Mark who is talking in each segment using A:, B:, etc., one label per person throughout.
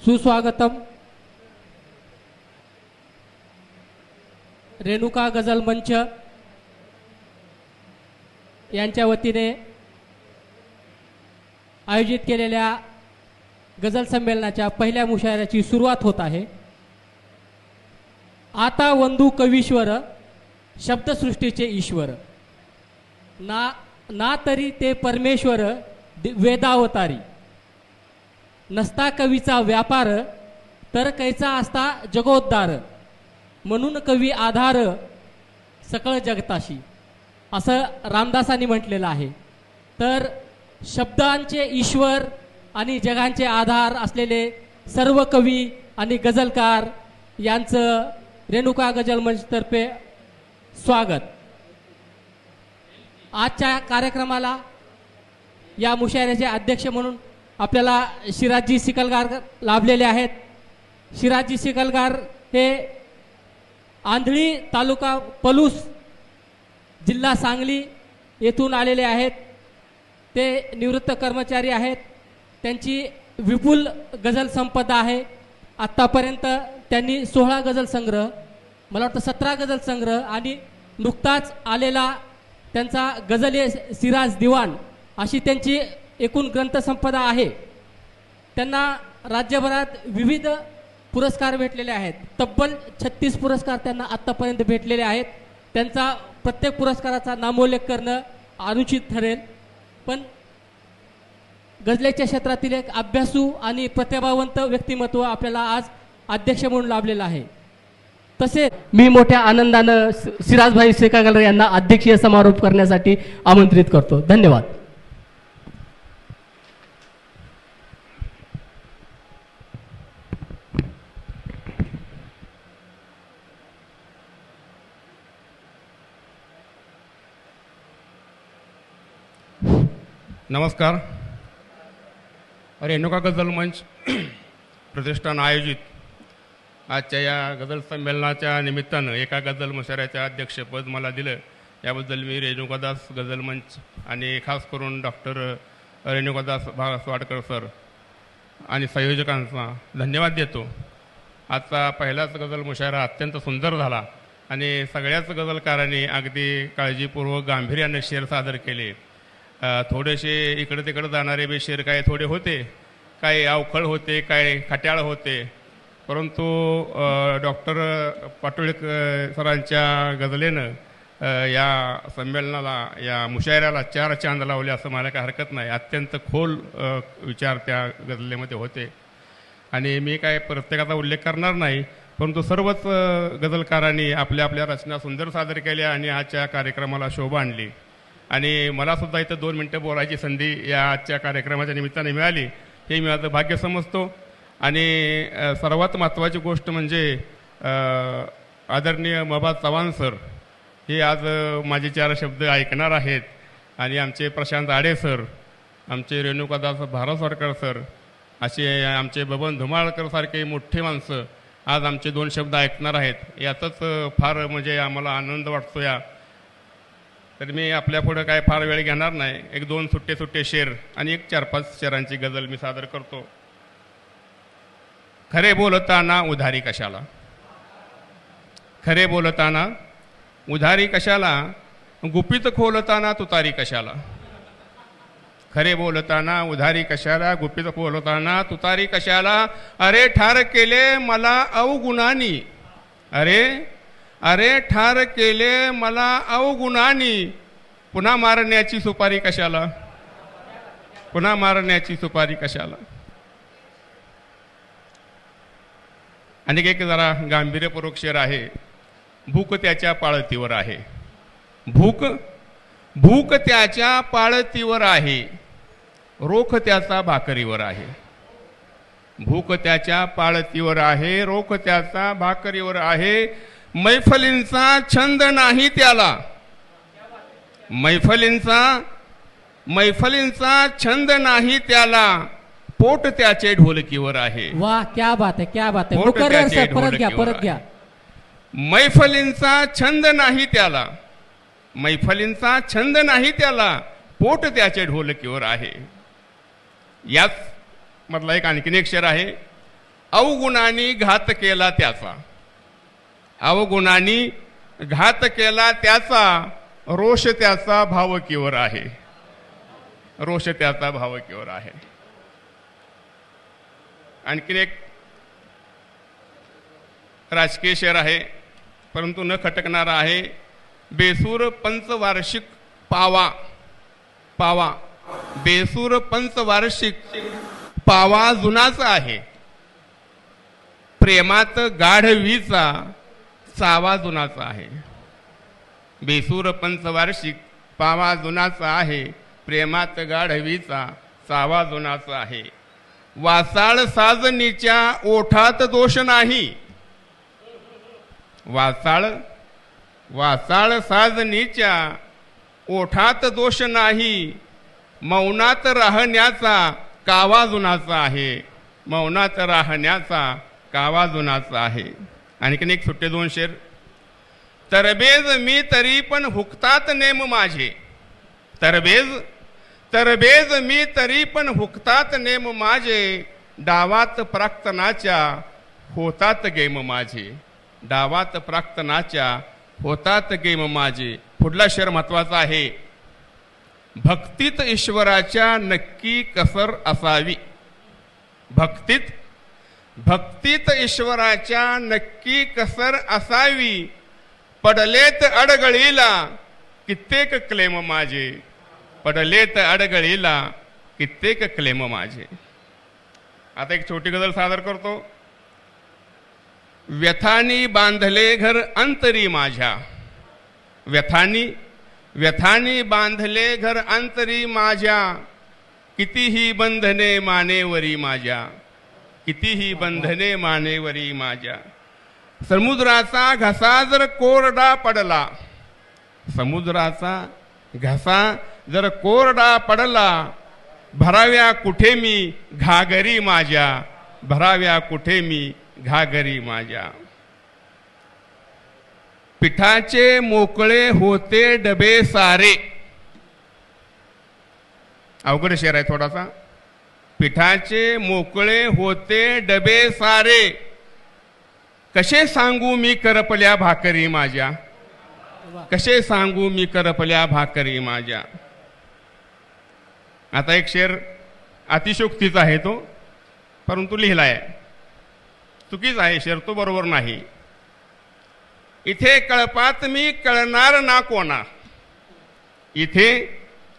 A: सुस्वागतम। रेणुका गझल मंच यांच्या वतीने आयोजित केलेल्या गझल संमेलनाच्या पहिल्या मुशायऱ्याची सुरुवात होत आहे। आता वंदू कवीश्वर शब्दसृष्टीचे ईश्वर, ना तरी ते परमेश्वर वेदावतारी। नसता कवीचा व्यापार तर कैचा असता जगोद्धार। म्हणून कवी आधार सकळ जगताशी, असं रामदासांनी म्हटलेलं आहे। तर शब्दांचे ईश्वर आणि जगांचे आधार असलेले सर्व कवी आणि गझलकार यांचं रेणुका गझल मंचतर्फे स्वागत। आजच्या कार्यक्रमाला या मुशायऱ्याचे अध्यक्ष म्हणून आपल्याला शिराजी सिकलगार लाभलेले आहेत। शिराजी सिकलगार हे आंधळी तालुका पलूस जिल्हा सांगली येथून आलेले आहेत। ते निवृत्त कर्मचारी आहेत। त्यांची विपुल गझल संपदा आहे। आत्तापर्यंत त्यांनी 16 गझल संग्रह, मला वाटतं 17 गझल संग्रह आणि नुकताच आलेला त्यांचा गझल सिराज दिवाण अशी त्यांची एकूण ग्रंथसंपदा आहे। त्यांना राज्यभरात विविध पुरस्कार भेटलेले आहेत। तब्बल 36 पुरस्कार त्यांना आत्तापर्यंत भेटलेले आहेत। त्यांचा प्रत्येक पुरस्काराचा नामोल्लेख करणं अनुचित ठरेल, पण गझलेच्या क्षेत्रातील एक अभ्यासू आणि प्रतिभावंत व्यक्तिमत्व आपल्याला आज अध्यक्ष म्हणून लाभलेलं आहे। तसेच मी मोठ्या आनंदानं सिराजभाई सेकागलर यांना अध्यक्षीय समारोप करण्यासाठी आमंत्रित करतो। धन्यवाद।
B: नमस्कार। रेणुका गझल मंच प्रतिष्ठान आयोजित आजच्या या गझल संमेलनाच्या निमित्तानं एका गझल मुशायऱ्याचे अध्यक्षपद मला दिलं, याबद्दल मी रेणुकादास गझल मंच आणि खास करून डॉक्टर रेणुकादास भागसवाडकर सर आणि संयोजकांचा धन्यवाद देतो। आजचा पहिलाच गझल मुशायरा अत्यंत सुंदर झाला आणि सगळ्याच गझलकारांनी अगदी काळजीपूर्वक गांभीर्याने शेर सादर केले। थोडेसे इकडे तिकडे जाणारे बे शेर काय थोडे होते, काय अवखळ होते, काय खट्याळ होते, परंतु डॉक्टर पाटोळेकर सरांच्या गझलेनं या संमेलनाला, या मुशायऱ्याला 4 चांद लावले असं मला काय हरकत नाही। अत्यंत खोल विचार त्या गझलेमध्ये होते आणि मी काय प्रत्येकाचा उल्लेख करणार नाही, परंतु सर्वच गझलकारांनी आपल्या आपल्या रचना सुंदर सादर केल्या आणि आजच्या कार्यक्रमाला शोभा आणली। आणि मलासुद्धा इथं 2 मिनटं बोलायची संधी या आजच्या कार्यक्रमाच्या निमित्ताने मिळाली, हे मी माझं भाग्य समजतो। आणि सर्वात महत्त्वाची गोष्ट म्हणजे आदरणीय मबा चव्हाण सर हे आज माझे 4 शब्द ऐकणार आहेत आणि आमचे प्रशांत आडे सर, आमचे रेणुकादास भागसवाडकर सर, असे आमचे बबन धुमाळकर सारखे मोठे माणसं आज आमचे 2 शब्द ऐकणार आहेत। यातच फार म्हणजे आम्हाला आनंद वाटतो। या तर मी आपल्यापुढं काय फार वेळ घेणार नाही, 1-2 सुट्टे शेर आणि एक 4-5 शेरांची गझल मी सादर करतो। खरे बोलताना उधारी कशाला, खरे बोलताना उधारी कशाला, गुपित खोलताना तुतारी कशाला। खरे बोलताना उधारी कशाला, गुपित खोलताना तुतारी कशाला। अरे ठार केले मला अवगुणानी, अरे ठार केले मला अवगुणानी, पुन्हा मारण्याची सुपारी कशाला, पुन्हा मारण्याची सुपारी कशाला। आणि एक जरा गांभीर्यपूर्वक शेर आहे। भूक त्याच्या पाळतीवर आहे, भूक त्याच्या पाळतीवर आहे, रोख त्याचा भाकरीवर आहे। भूक त्याच्या पाळतीवर आहे, रोख त्याचा भाकरीवर आहे। मैफलींचा छंद नाही त्याला, मैफलींचा छंद नाही त्याला, पोट त्याचे ढोलकीवर आहे।
A: वाह, क्या बात है, क्या बात है। मुकर्रर सर, परत घ्या।
B: मैफलींचा छंद नाही त्याला, मैफलींचा छंद नाही त्याला, पोट त्याचे ढोलकीवर आहे। याच मधला एक आणखीन एक शेर आहे। अवगुणांनी घात केला त्याचा, अवगुणांनी घात केला त्याचा, रोष त्याचा भावकीवर आहे, रोष त्याचा भावकीवर आहे. आणखीन एक राजकीय शेर आहे, परंतु न खटकणारा आहे. बेसूर पंचवार्षिक पावा, पावा बेसूर पंचवार्षिक पावा जुनाचा आहे, प्रेमात गाढवीचा चावा जुनाचा आहे. बेसूर पंचवार्षिक पावा जुनाचा आहे, प्रेमात गाढवीचा चावा जुनाचा आहे. वासाळ साजनीच्या ओठात दोष नाही, वासाळ साजनीच्या ओठात दोष नाही, मौनात राहण्याचा कावा जुनाचा आहे, मौनात राहण्याचा कावा जुनाचा आहे. आणखीन एक सुट्टे दोन शेर. तरबेज मी तरी पण हुकतात नेम माझे, तरबेज मी तरी पण हुकतात नेम माझे, डावात प्राक्तनाच्या होतात गेम माझे, डावात प्राक्तनाच्या होतात गेम माझे. पुढला शेर महत्वाचा आहे. भक्तीत ईश्वराच्या नक्की कसर असावी, भक्तीत ईश्वराच्या नक्की कसर असावी, पडलेत अडगळीला कित्येक क्लेम माझे, पडलेत अडगळीला कित्येक क्लेम माझे. आता एक छोटी गझल सादर करतो. व्यथानी बांधले घर अंतरी माझ्या, व्यथानी बांधले घर अंतरी माझ्या, कितीही बंधने मानेवरी माझ्या, कितीही बंधने मानेवरी माझ्या. समुद्राचा घसा जर कोरडा पडला, समुद्राचा घसा जर कोरडा पडला, भराव्या कुठे मी घागरी माझ्या, भराव्या कुठे मी घागरी माझ्या. पिठाचे मोकळे होते डबे सारे, अवघड शेर आहे थोडासा. पिठाचे मोकळे होते डबे सारे, कसे सांगू मी करपल्या भाकरी माझ्या, कसे सांगू मी करपल्या भाकरी माझ्या. आता एक शेर अतिशोक्तीचा आहे तो, परंतु लिहिलाय, चुकीच आहे शेर तो, बरोबर नाही. इथे कळपात मी कळणार ना कोणा, इथे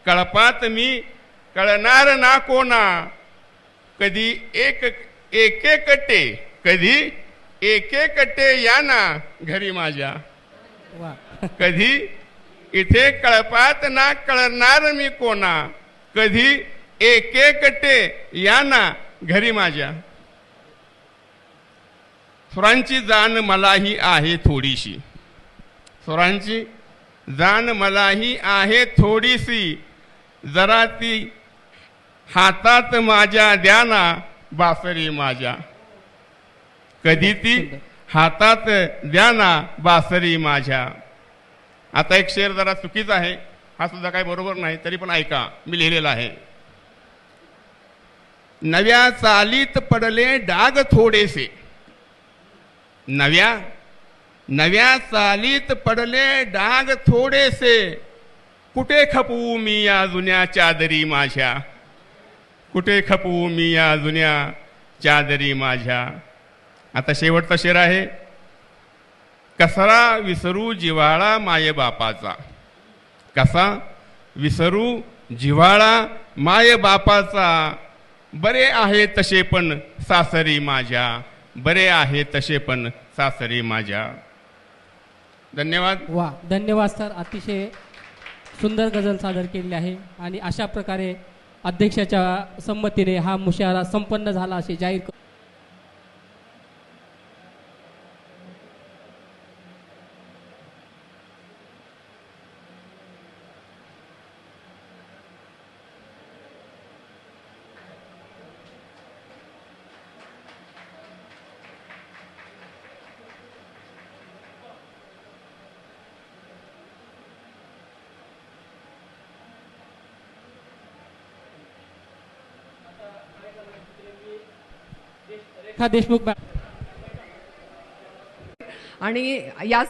B: कळपात मी कळणार ना कोणा, कधी एक कधी एकेकटे या ना घरी माझ्या. कधी इथे कळपात ना कळणार मी कोणा, कधी एकेकटे या ना घरी माझ्या. सुरांची जाण मलाही आहे थोडीशी, सुरांची जाण मलाही आहे थोडीशी, जरा ती हातात माझ्या द्याना बासरी माझ्या, कधी ती हातात द्याना बासरी माझ्या. आता एक शेर जरा चुकीचा आहे, हा सुद्धा काही बरोबर नाही, तरी पण ऐका, मी लिहिलेला आहे. नव्या चालीत पडले डाग थोडेसे, नव्या चालीत पडले डाग थोडेसे, कुठे खपवू मी या जुन्या चादरी माझ्या, कुठे खपवू मी या जुन्या चादरी माझ्या. आता शेवटचा शेर आहे. कसरा विसरू जिव्हाळा माये बापाचा, कसा विसरू जिव्हाळा माये बापाचा, बरे आहे तसे पण सासरी माझ्या, बरे आहे तसे पण सासरी माझ्या. धन्यवाद.
A: वा, धन्यवाद सर, अतिशय सुंदर गझल सादर केलेली आहे. आणि अशा प्रकारे अध्यक्षाच्या संमतीने हा मुशायरा संपन्न झाला असे जाहीर करतो. रेखा देशमुख मॅम.
C: आणि या